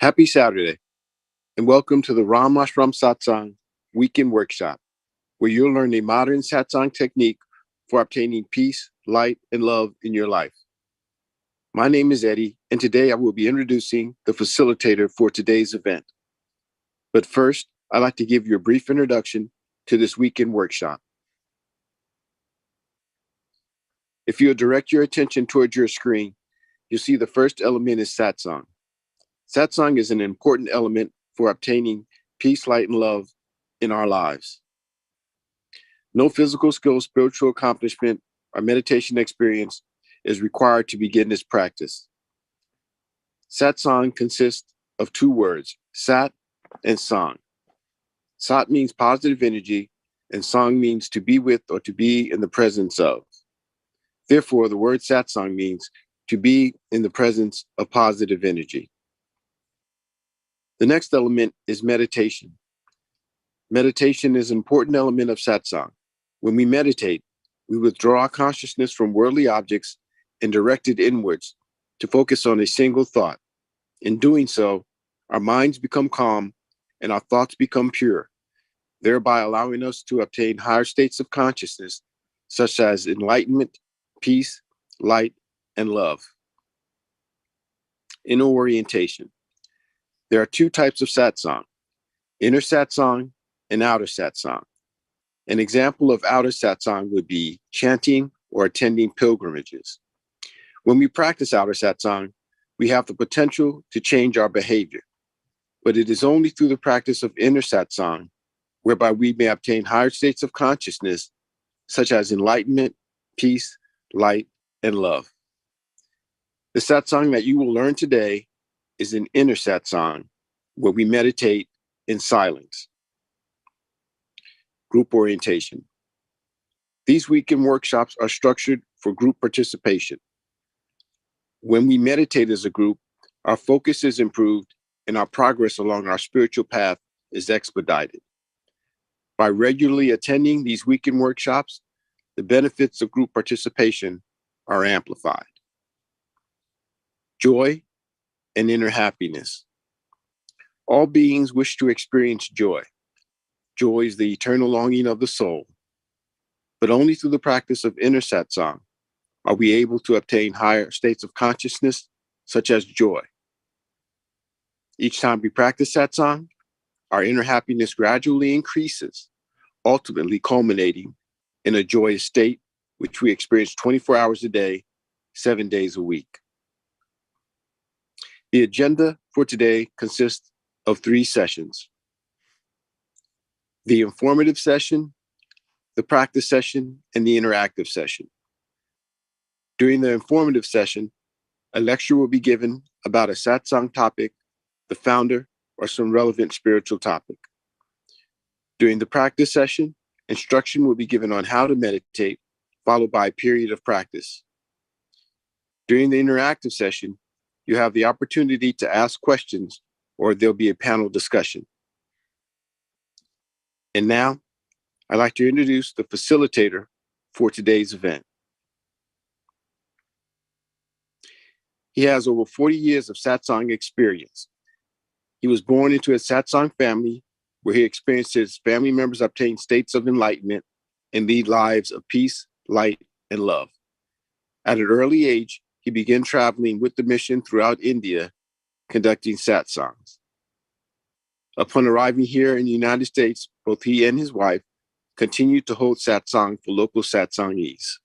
Happy Saturday, and welcome to the Ram Ashram Satsang Weekend Workshop, where you'll learn a modern Satsang technique for obtaining peace, light, and love in your life. My name is Eddie, and today I will be introducing the facilitator for today's event. But first, I'd like to give you a brief introduction to this weekend workshop. If you'll direct your attention towards your screen, you'll see the first element is Satsang. Satsang is an important element for obtaining peace, light, and love in our lives. No physical skill, spiritual accomplishment, or meditation experience is required to begin this practice. Satsang consists of two words, Sat and Sang. Sat means positive energy, and Sang means to be with or to be in the presence of. Therefore, the word Satsang means to be in the presence of positive energy. The next element is meditation. Meditation is an important element of satsang. When we meditate, we withdraw our consciousness from worldly objects and direct it inwards to focus on a single thought. In doing so, our minds become calm and our thoughts become pure, thereby allowing us to obtain higher states of consciousness, such as enlightenment, peace, light, and love. Inner orientation. There are two types of satsang, inner satsang and outer satsang. An example of outer satsang would be chanting or attending pilgrimages. When we practice outer satsang, we have the potential to change our behavior, but it is only through the practice of inner satsang whereby we may obtain higher states of consciousness, such as enlightenment, peace, light, and love. The satsang that you will learn today is an inner satsang, where we meditate in silence. Group orientation. These weekend workshops are structured for group participation. When we meditate as a group, our focus is improved and our progress along our spiritual path is expedited. By regularly attending these weekend workshops, the benefits of group participation are amplified. Joy and inner happiness. All beings wish to experience joy. Joy is the eternal longing of the soul. But only through the practice of inner satsang are we able to obtain higher states of consciousness, such as joy. Each time we practice satsang, our inner happiness gradually increases, ultimately culminating in a joyous state, which we experience 24 hours a day, 7 days a week. The agenda for today consists of 3 sessions: the informative session, the practice session, and the interactive session. During the informative session, a lecture will be given about a satsang topic, the founder, or some relevant spiritual topic. During the practice session, instruction will be given on how to meditate, followed by a period of practice. During the interactive session, you have the opportunity to ask questions, or there'll be a panel discussion. And now, I'd like to introduce the facilitator for today's event. He has over 40 years of satsang experience. He was born into a satsang family where he experienced his family members obtain states of enlightenment and lead lives of peace, light, and love. At an early age, he began traveling with the mission throughout India, conducting satsangs. Upon arriving here in the United States, both he and his wife continued to hold satsang for local satsangees.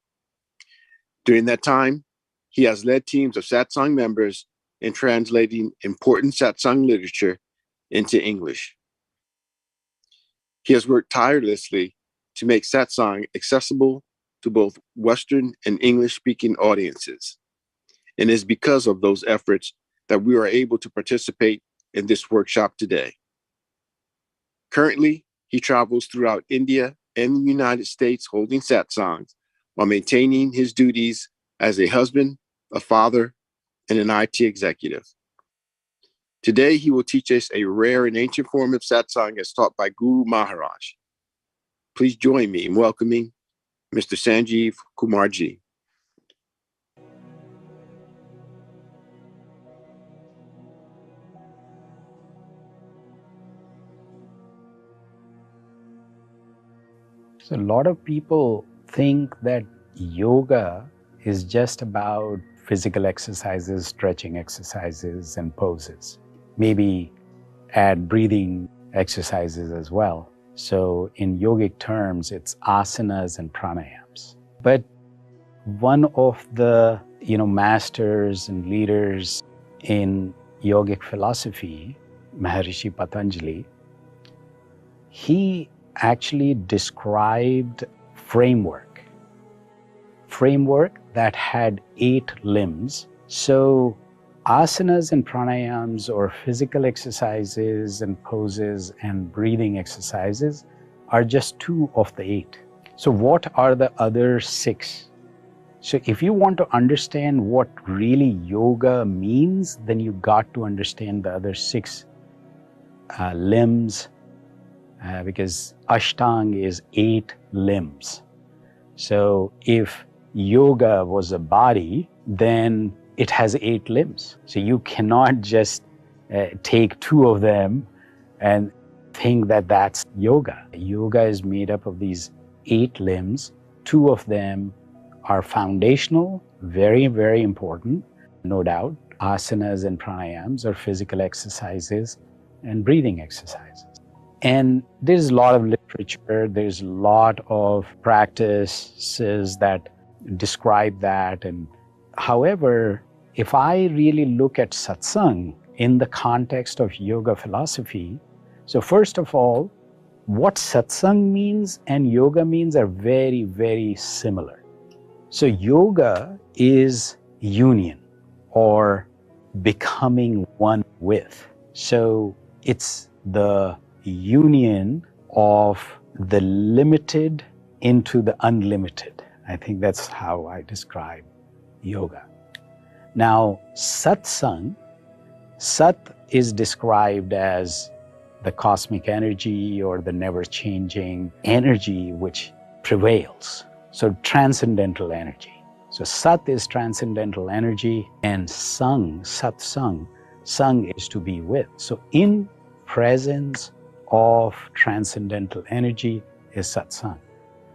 During that time, he has led teams of satsang members in translating important satsang literature into English. He has worked tirelessly to make satsang accessible to both Western and English-speaking audiences. And it is because of those efforts that we are able to participate in this workshop today. Currently, he travels throughout India and the United States holding satsangs while maintaining his duties as a husband, a father, and an IT executive. Today, he will teach us a rare and ancient form of satsang as taught by Guru Maharaj. Please join me in welcoming Mr. Sanjeev Kumarji. So a lot of people think that yoga is just about physical exercises, stretching exercises, and poses. Maybe add breathing exercises as well. So in yogic terms, it's asanas and pranayams. But one of the masters and leaders in yogic philosophy, Maharishi Patanjali, he actually described framework that had 8 limbs. So asanas and pranayams, or physical exercises and poses and breathing exercises, are just 2 of the 8. So what are the other 6? So if you want to understand what really yoga means, then you got to understand the other 6 limbs, because Ashtanga is 8 limbs. So if yoga was a body, then it has 8 limbs. So you cannot just take 2 of them and think that that's yoga. Yoga is made up of these 8 limbs. 2 of them are foundational, very, very important, no doubt. Asanas and pranayams are physical exercises and breathing exercises. And there's a lot of literature, there's a lot of practices that describe that. And however, if I really look at satsang in the context of yoga philosophy, so first of all, what satsang means and yoga means are very, very similar. So yoga is union or becoming one with. So it's the union of the limited into the unlimited. I think that's how I describe yoga. Now, satsang, sat is described as the cosmic energy or the never-changing energy which prevails. So transcendental energy. So sat is transcendental energy, and sang, satsang, sang is to be with. So in presence of transcendental energy is satsang.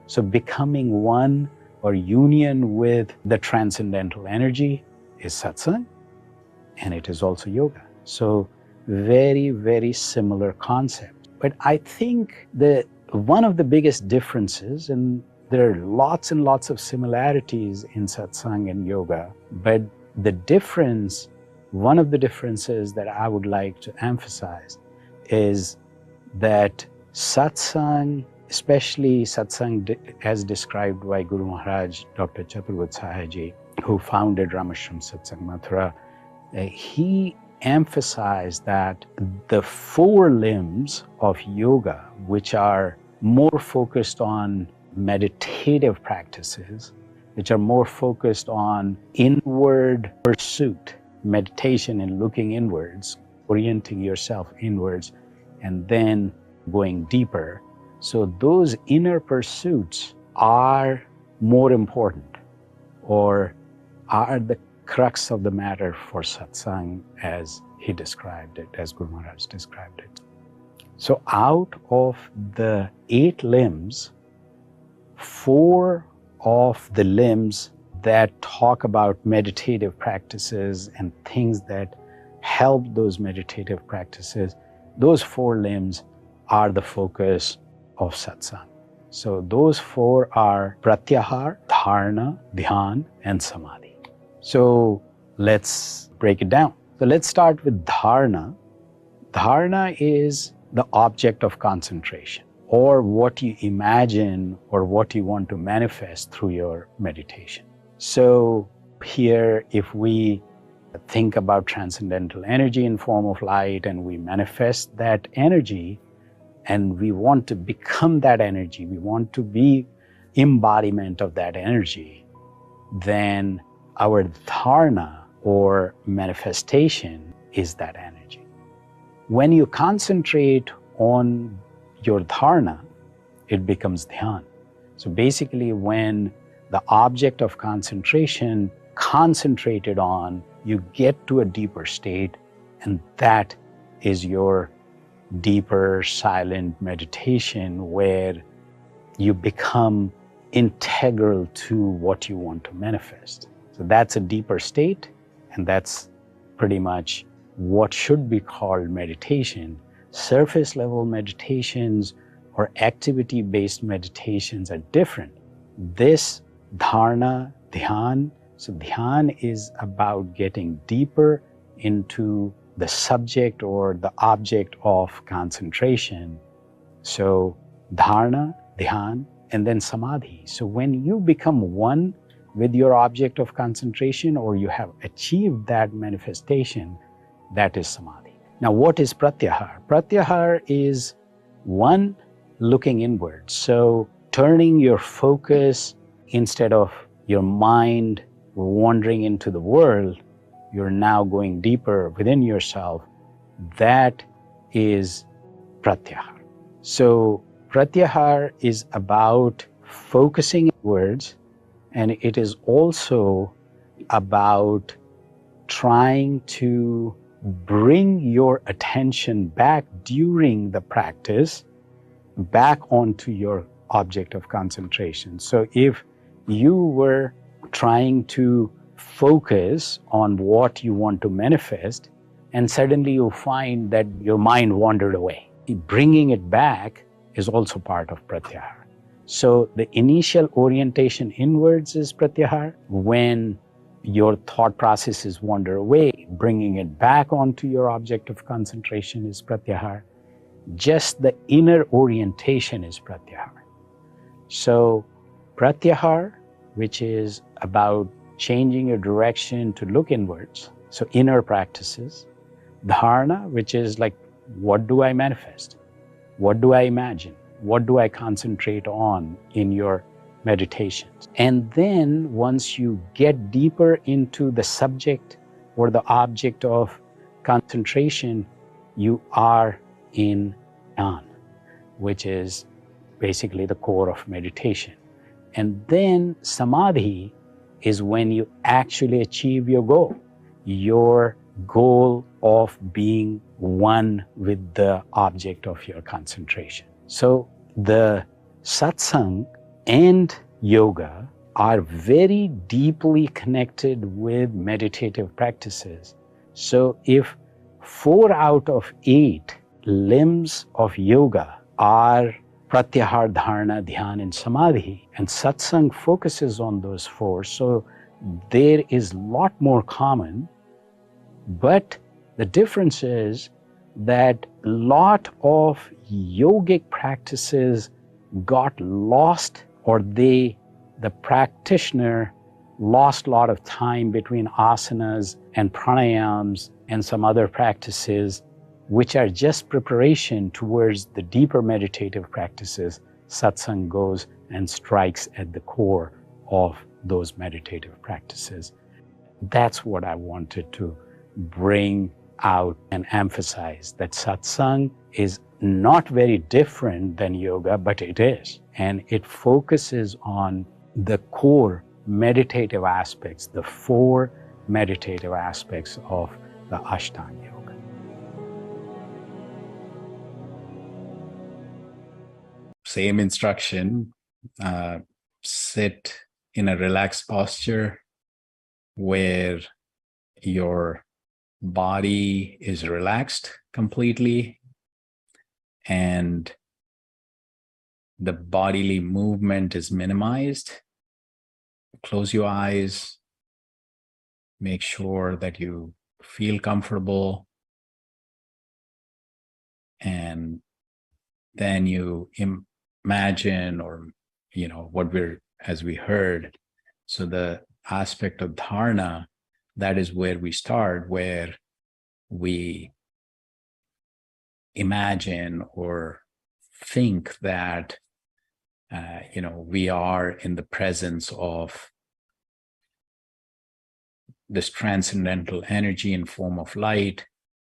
So becoming one or union with the transcendental energy is satsang, and it is also yoga. So very, very similar concept. But I think that one of the biggest differences, and there are lots and lots of similarities in satsang and yoga, but the difference, one of the differences that I would like to emphasize is that satsang, especially satsang as described by Guru Maharaj, Dr. Chaturvedi Sahaji, who founded Ramashram Satsang Mathura, he emphasized that the 4 limbs of yoga, which are more focused on meditative practices, which are more focused on inward pursuit, meditation and looking inwards, orienting yourself inwards, and then going deeper. So those inner pursuits are more important, or are the crux of the matter for satsang as he described it, as Guru Maharaj described it. So out of the 8 limbs, 4 of the limbs that talk about meditative practices and things that help those meditative practices, those 4 limbs are the focus of satsang. So those 4 are pratyahar, dharana, dhyan, and samadhi. So let's break it down. So let's start with dharana. Dharana is the object of concentration, or what you imagine or what you want to manifest through your meditation. So here, if we think about transcendental energy in form of light and we manifest that energy and we want to become that energy, we want to be embodiment of that energy, then our dharana or manifestation is that energy. When you concentrate on your dharana, it becomes dhyan. So basically, when the object of concentration concentrated on, you get to a deeper state, and that is your deeper silent meditation, where you become integral to what you want to manifest. So that's a deeper state, and that's pretty much what should be called meditation. Surface level meditations or activity based meditations are different. This dharana, dhyan, so dhyan is about getting deeper into the subject or the object of concentration. So dharana, dhyan, and then samadhi. So when you become one with your object of concentration, or you have achieved that manifestation, that is samadhi. Now, what is pratyahar? Pratyahar is one, looking inward. So turning your focus, instead of your mind wandering into the world, you're now going deeper within yourself. That is pratyahar. So pratyahar is about focusing inwards, and it is also about trying to bring your attention back during the practice back onto your object of concentration. So if you were trying to focus on what you want to manifest, and suddenly you find that your mind wandered away, bringing it back is also part of pratyahar. So the initial orientation inwards is pratyahar. When your thought processes wander away, bringing it back onto your object of concentration is pratyahar. Just the inner orientation is pratyahar. So pratyahar, which is about changing your direction to look inwards, so inner practices. Dharana, which is like, what do I manifest? What do I imagine? What do I concentrate on in your meditations? And then once you get deeper into the subject or the object of concentration, you are in jnana, which is basically the core of meditation. And then samadhi is when you actually achieve your goal of being one with the object of your concentration. So the satsang and yoga are very deeply connected with meditative practices. So if 4 out of 8 limbs of yoga are pratyahar, dharana, dhyan, and samadhi, and satsang focuses on those 4, so there is a lot more common. But the difference is that a lot of yogic practices got lost, or the practitioner lost a lot of time between asanas and pranayams and some other practices, which are just preparation towards the deeper meditative practices. Satsang goes and strikes at the core of those meditative practices. That's what I wanted to bring out and emphasize, that satsang is not very different than yoga, but it is. And it focuses on the core meditative aspects, the 4 meditative aspects of the Ashtanga Yoga. Same instruction, sit in a relaxed posture where your body is relaxed completely and the bodily movement is minimized. Close your eyes, make sure that you feel comfortable, and then you imagine, or as we heard, so the aspect of dharana, that is where we start, where we imagine or think that we are in the presence of this transcendental energy in form of light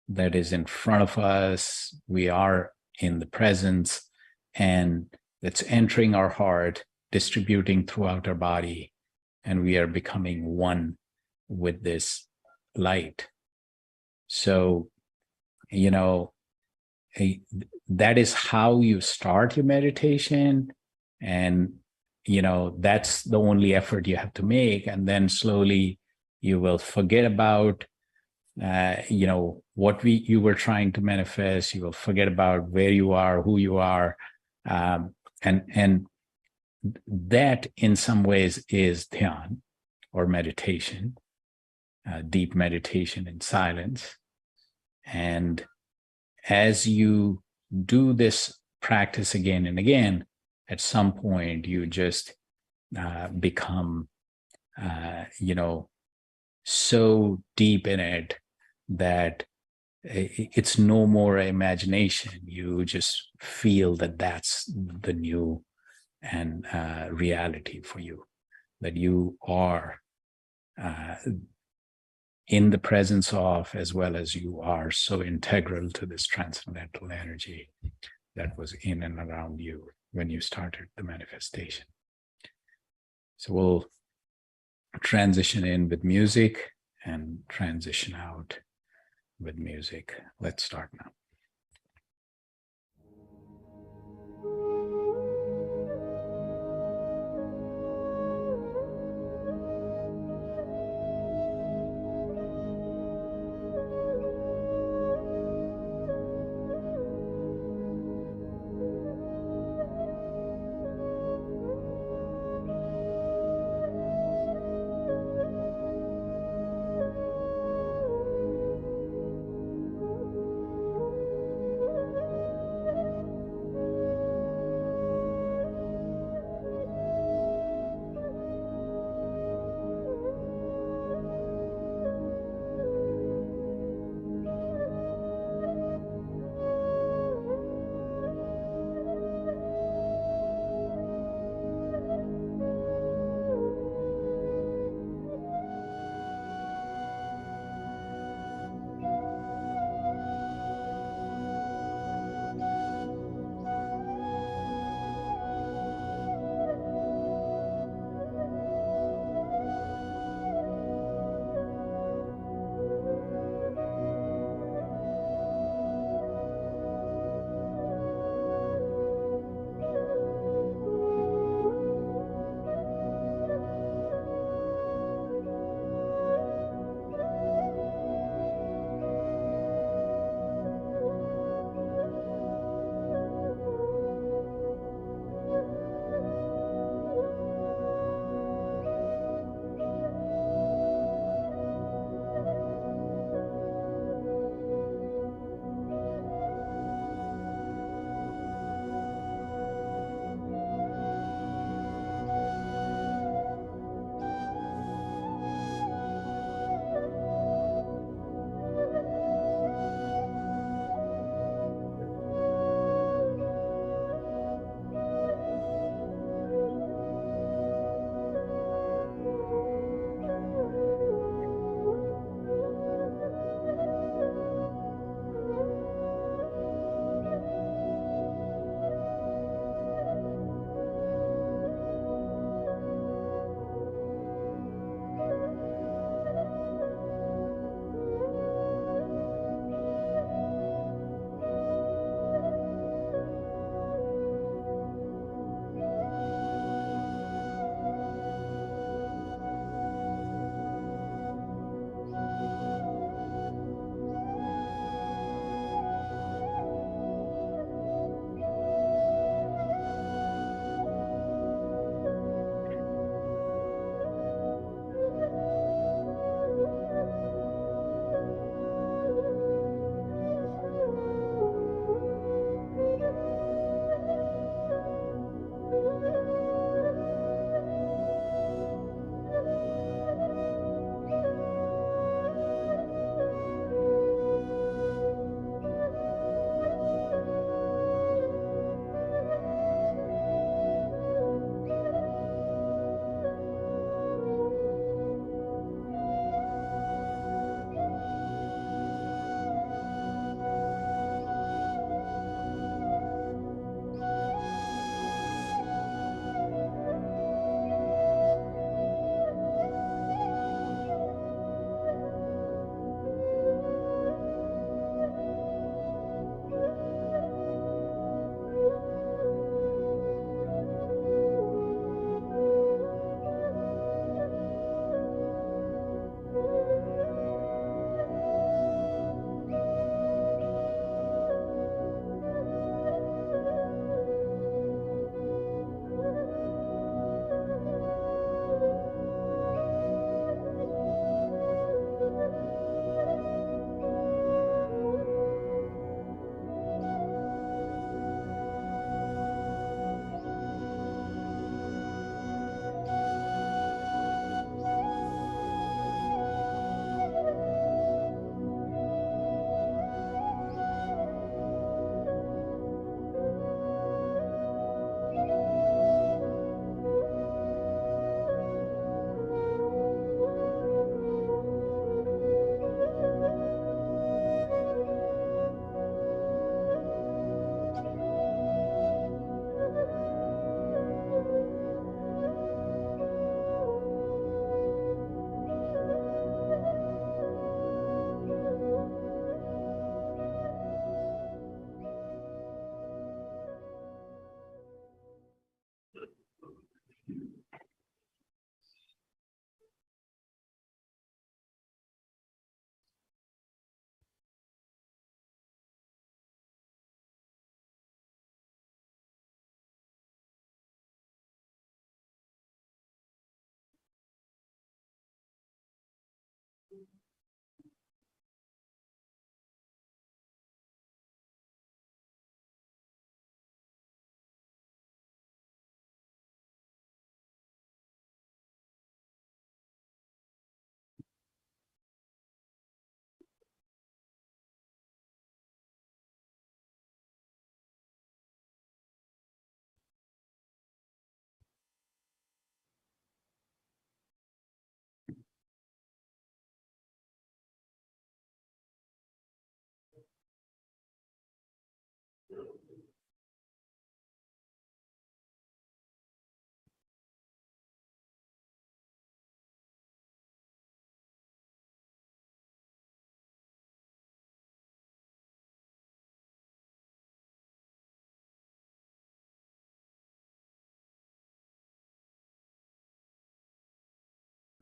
that is in front of us. We are in the presence, and that's entering our heart, distributing throughout our body, and we are becoming one with this light. So, that is how you start your meditation. And, that's the only effort you have to make. And then slowly you will forget about, what you were trying to manifest. You will forget about where you are, who you are. And that in some ways is dhyan or meditation, deep meditation in silence. And as you do this practice again and again, at some point you just become, so deep in it that it's no more imagination. You just feel that that's the new and reality for you, that you are in the presence of, as well as you are so integral to this transcendental energy that was in and around you when you started the manifestation. So we'll transition in with music and transition out with music. Let's start now.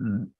Mm,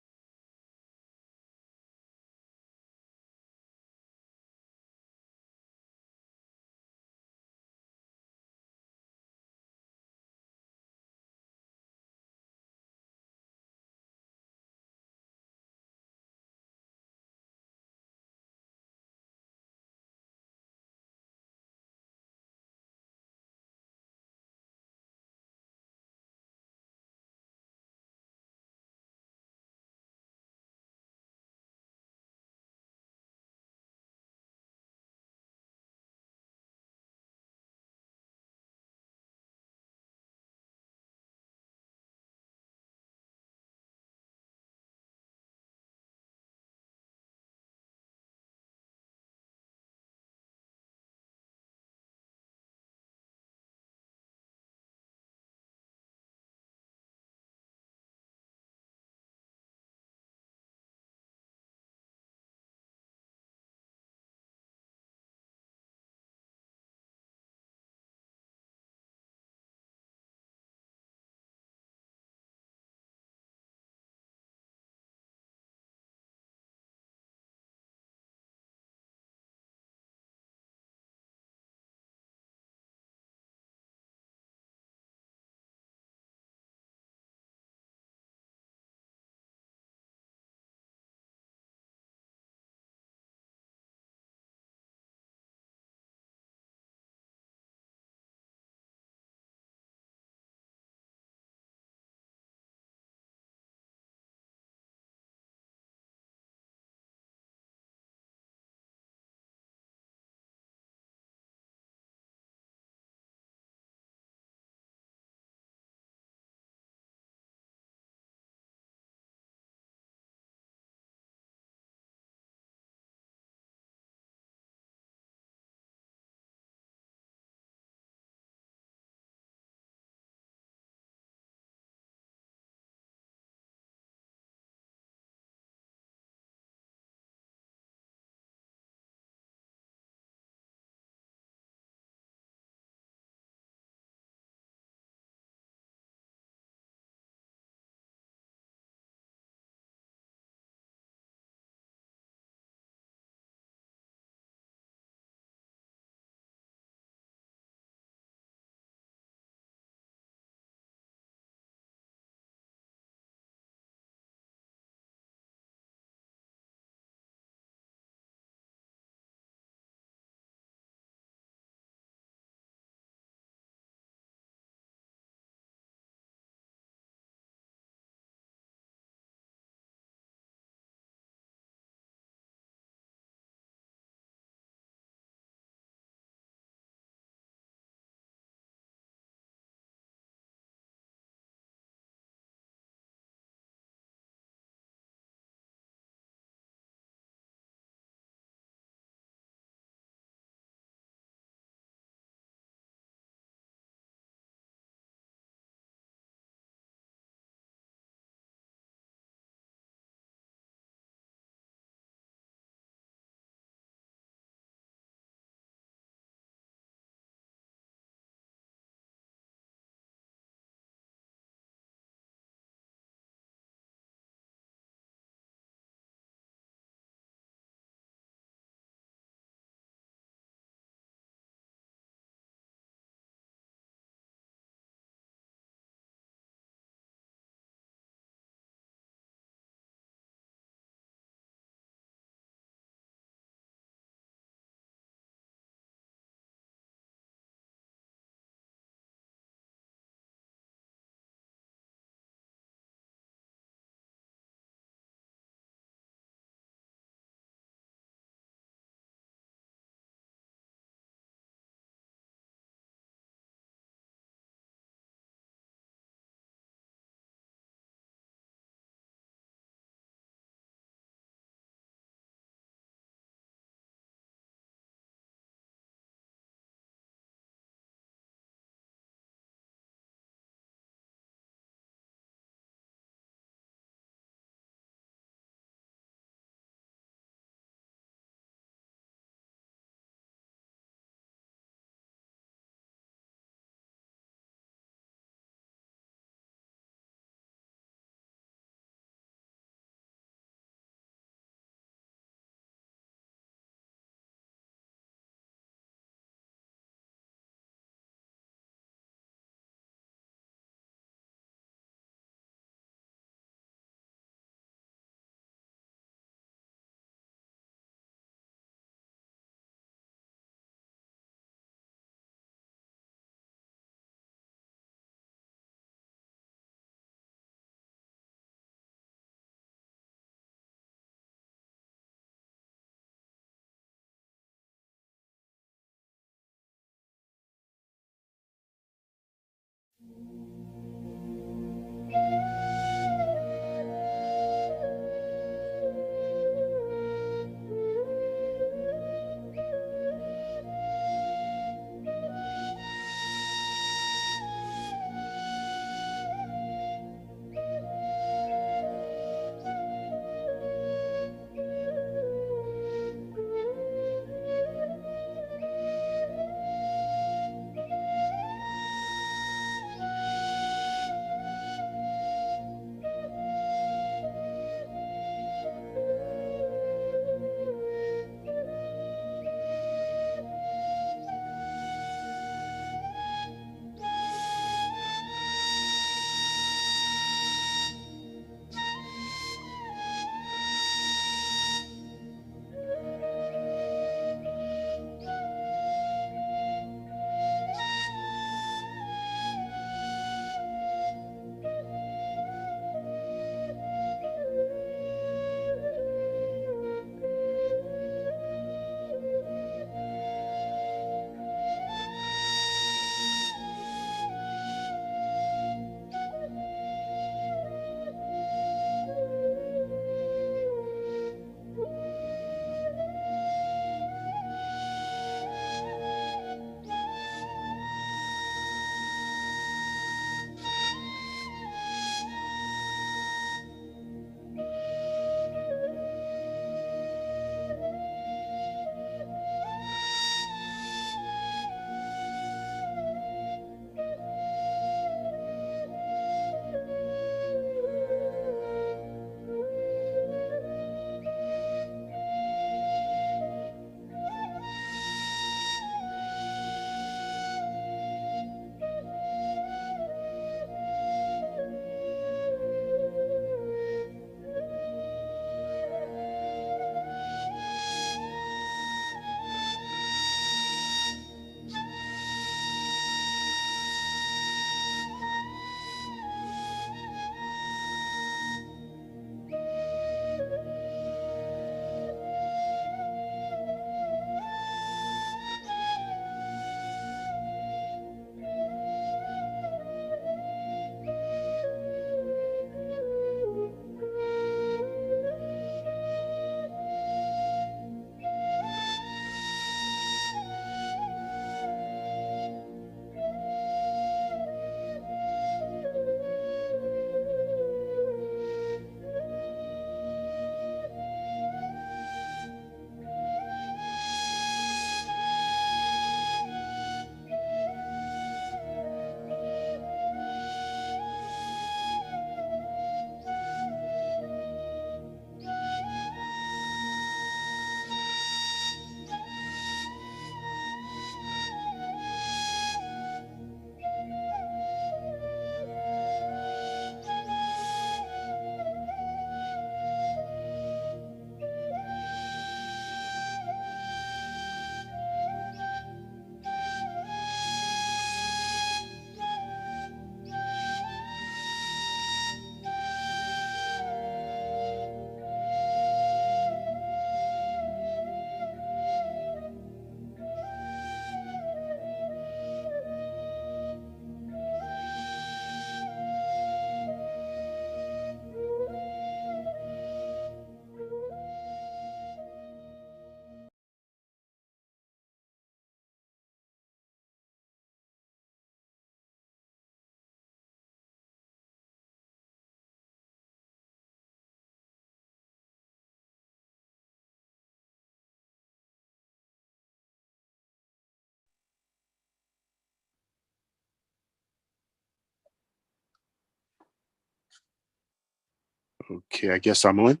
Okay, I guess I'm on.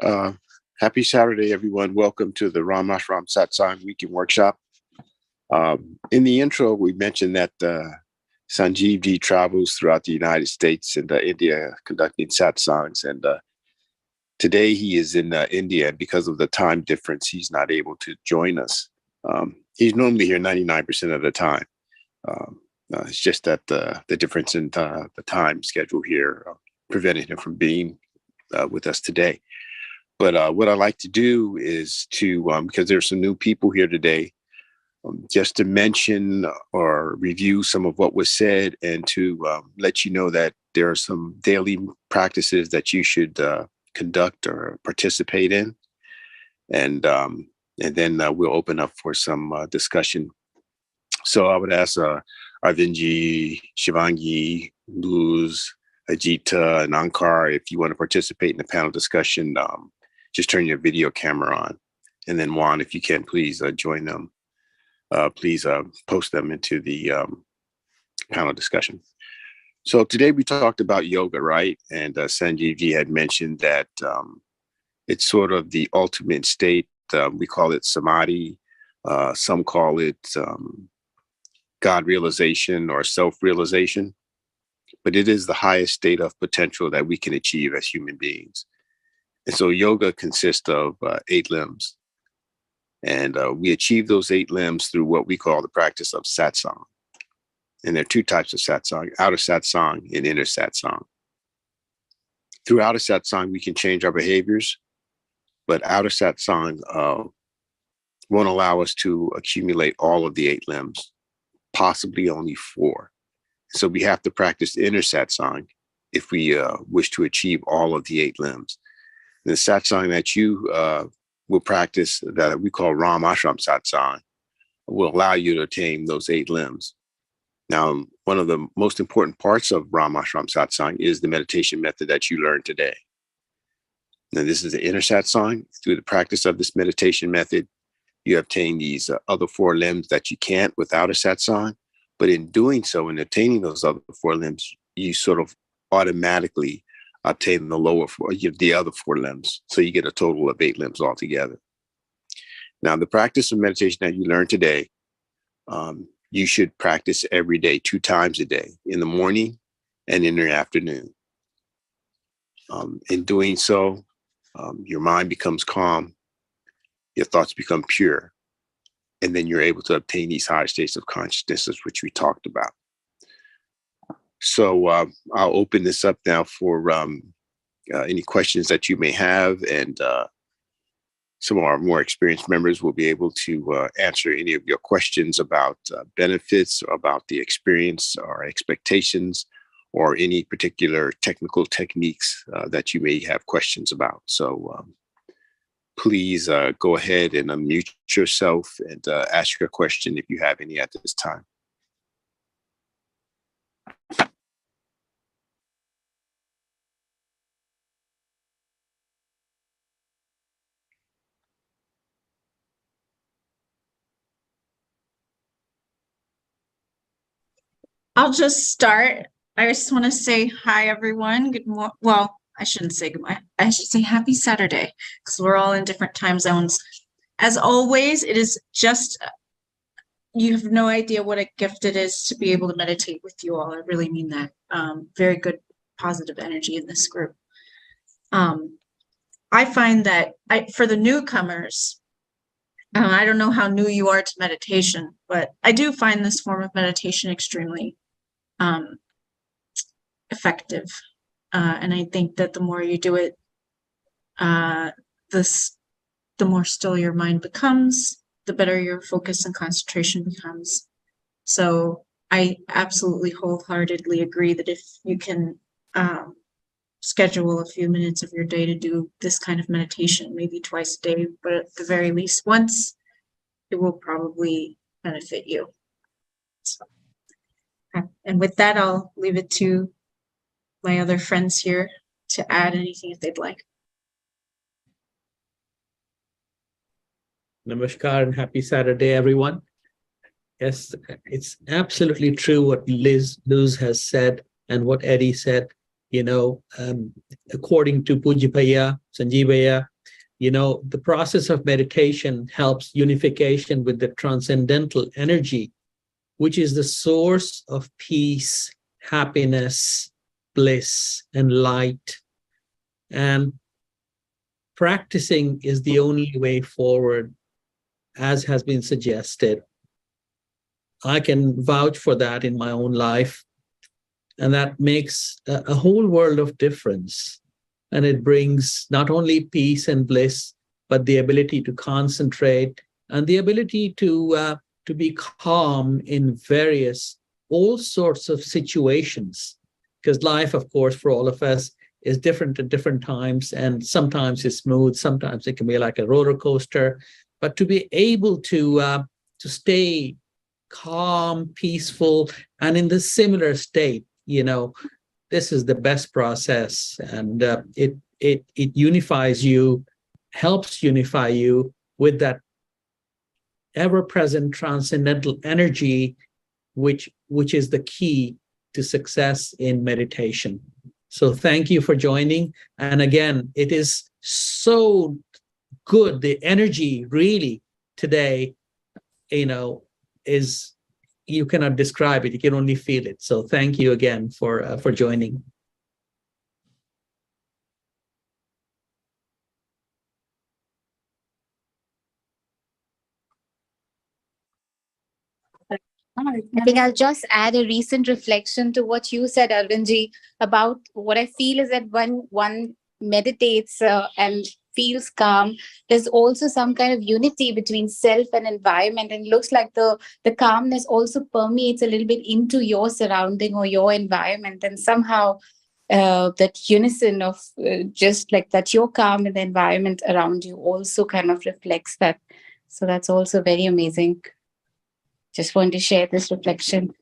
Uh, Happy Saturday, everyone. Welcome to the Ram Ashram Satsang Weekend Workshop. In the intro, we mentioned that Sanjeev Ji travels throughout the United States and India conducting satsangs. And today he is in India. And because of the time difference, he's not able to join us. He's normally here 99% of the time. It's just that the difference in the time schedule here prevented him from being with us today. But what I like to do is to, because there's some new people here today, just to mention or review some of what was said, and to let you know that there are some daily practices that you should conduct or participate in. And then we'll open up for some discussion. So I would ask Arvinji, Shivangi, Luz, Ajita, and Ankar, if you want to participate in the panel discussion, just turn your video camera on. And then Juan, if you can, please join them. Please post them into the panel discussion. So today we talked about yoga, right? And Sanjeevji had mentioned that it's sort of the ultimate state. We call it samadhi. Some call it God realization or self-realization. But it is the highest state of potential that we can achieve as human beings. And so yoga consists of 8 limbs. And we achieve those 8 limbs through what we call the practice of satsang. And there are 2 types of satsang, outer satsang and inner satsang. Through outer satsang, we can change our behaviors, but outer satsang won't allow us to accumulate all of the 8 limbs, possibly only 4. So we have to practice inner satsang if we wish to achieve all of the 8 limbs. And the satsang that you will practice, that we call Ram Ashram Satsang, will allow you to attain those 8 limbs. Now, one of the most important parts of Ram Ashram Satsang is the meditation method that you learned today. Now, this is the inner satsang. Through the practice of this meditation method, you obtain these other 4 limbs that you can't without a satsang. But in doing so, in attaining those other 4 limbs, you sort of automatically obtain the other 4 limbs. So you get a total of 8 limbs altogether. Now, the practice of meditation that you learned today, you should practice every day, 2 times a day, in the morning and in the afternoon. In doing so, your mind becomes calm, your thoughts become pure, and then you're able to obtain these higher states of consciousness, which we talked about. So I'll open this up now for any questions that you may have, and some of our more experienced members will be able to answer any of your questions about benefits, about the experience or expectations, or any particular technical techniques that you may have questions about. So please go ahead and unmute yourself and ask your question if you have any at this time. I'll just start. I just want to say hi, everyone. Good morning. Well, I shouldn't say good morning. I should say happy Saturday, because we're all in different time zones. As always, it is just, you have no idea what a gift it is to be able to meditate with you all. I really mean that. Very good, positive energy in this group. I find that for the newcomers, I don't know how new you are to meditation, but I do find this form of meditation extremely effective. And I think that the more you do it, the more still your mind becomes, the better your focus and concentration becomes. So I absolutely wholeheartedly agree that if you can schedule a few minutes of your day to do this kind of meditation, maybe twice a day, but at the very least once, it will probably benefit you. So, and with that, I'll leave it to my other friends here to add anything if they'd like. Namaskar and happy Saturday, everyone. Yes, it's absolutely true what Luz has said and what Eddie said. You know, according to Pujapaya, Sanjeevaya, you know, the process of meditation helps unification with the transcendental energy, which is the source of peace, happiness, bliss, and light. And practicing is the only way forward, as has been suggested. I can vouch for that in my own life. And that makes a whole world of difference. And it brings not only peace and bliss, but the ability to concentrate and the ability to to be calm in all sorts of situations, because life, of course, for all of us is different at different times, and sometimes it's smooth, sometimes it can be like a roller coaster. But to be able to stay calm, peaceful, and in the similar state, this is the best process, and it unifies you, helps unify you with that ever-present transcendental energy, which is the key to success in meditation. So thank you for joining. And again, it is so good. The energy really today, is, you cannot describe it. You can only feel it. So thank you again for joining. I think I'll just add a recent reflection to what you said, Arvindji, about what I feel is that when one meditates and feels calm, there's also some kind of unity between self and environment. And it looks like the calmness also permeates a little bit into your surrounding or your environment. And somehow that unison of just like that, you're calm and the environment around you also kind of reflects that. So that's also very amazing. Just want to share this reflection.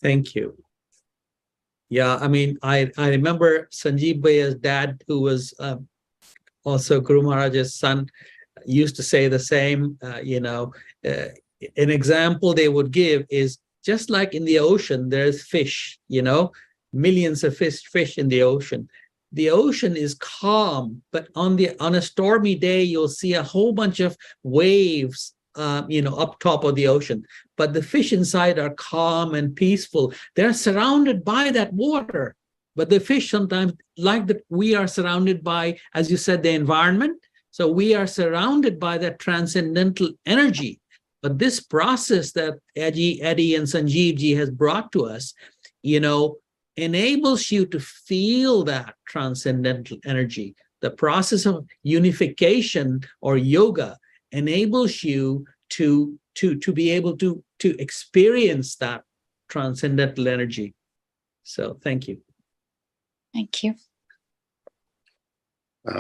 Thank you. Yeah, I mean, I remember Sanjeev Bhaiya's dad, who was also Guru Maharaj's son, used to say the same. An example they would give is, just like in the ocean, there's fish, millions of fish in the ocean. The ocean is calm, but on a stormy day, you'll see a whole bunch of waves, up top of the ocean. But the fish inside are calm and peaceful. They're surrounded by that water. But the fish sometimes, like that, we are surrounded by, as you said, the environment. So we are surrounded by that transcendental energy. But this process that Eddie and Sanjeev ji has brought to us, enables you to feel that transcendental energy. The process of unification or yoga enables you to be able to experience that transcendental energy. So thank you. Thank you.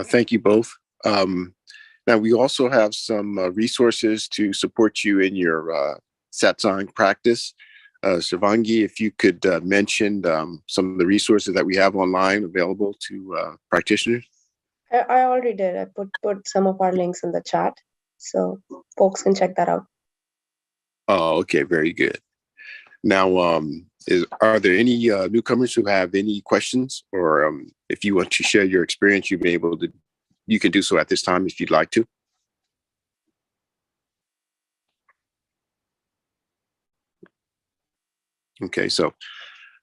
Thank you both. Now, we also have some resources to support you in your satsang practice. Shivangi, if you could mention some of the resources that we have online available to practitioners. I already did. I put some of our links in the chat, so folks can check that out. Oh, okay, very good. Now, are there any newcomers who have any questions, or if you want to share your experience, you can do so at this time if you'd like to. Okay, so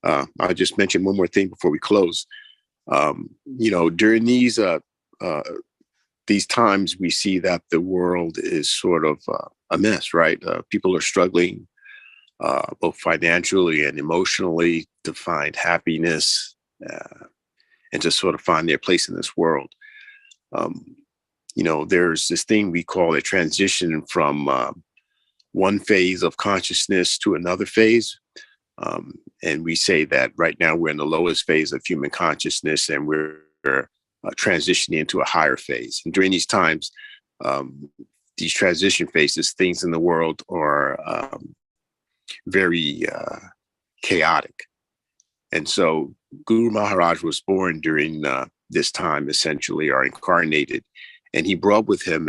I'll just mention one more thing before we close. During these times, we see that the world is sort of a mess, right? People are struggling both financially and emotionally to find happiness and to sort of find their place in this world. There's this thing we call a transition from one phase of consciousness to another phase. And we say that right now we're in the lowest phase of human consciousness, and we're transitioning into a higher phase. And during these times, these transition phases, things in the world are very chaotic. And so Guru Maharaj was born during this time, essentially, or incarnated. And he brought with him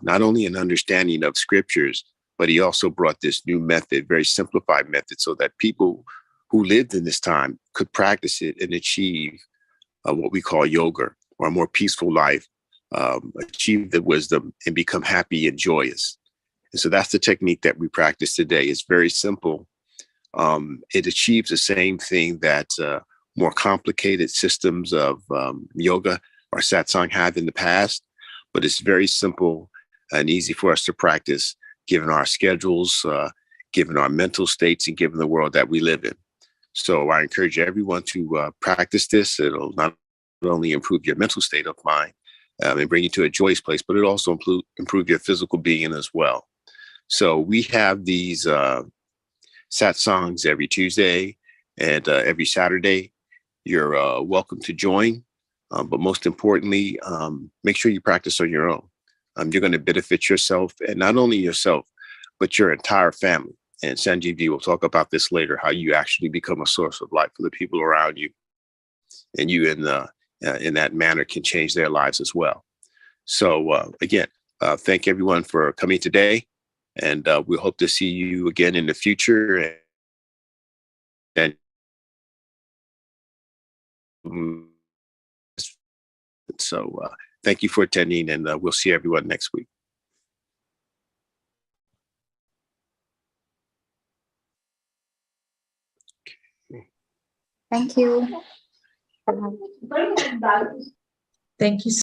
not only an understanding of scriptures, but he also brought this new method, very simplified method, so that people who lived in this time could practice it and achieve what we call yoga, or a more peaceful life, achieve the wisdom and become happy and joyous. And so that's the technique that we practice today. It's very simple. It achieves the same thing that more complicated systems of yoga or satsang have in the past, but it's very simple and easy for us to practice, given our schedules, given our mental states, and given the world that we live in. So I encourage everyone to practice this. It'll not only improve your mental state of mind, and bring you to a joyous place, but it also improve your physical being as well. So we have these satsangs every Tuesday and every Saturday. You're welcome to join. But most importantly, make sure you practice on your own. You're going to benefit yourself, and not only yourself, but your entire family. And Sanjeev Ji will talk about this later, how you actually become a source of light for the people around you. And you in that manner can change their lives as well. So again, thank everyone for coming today. And we hope to see you again in the future. And so thank you for attending, and we'll see everyone next week. Thank you. Thank you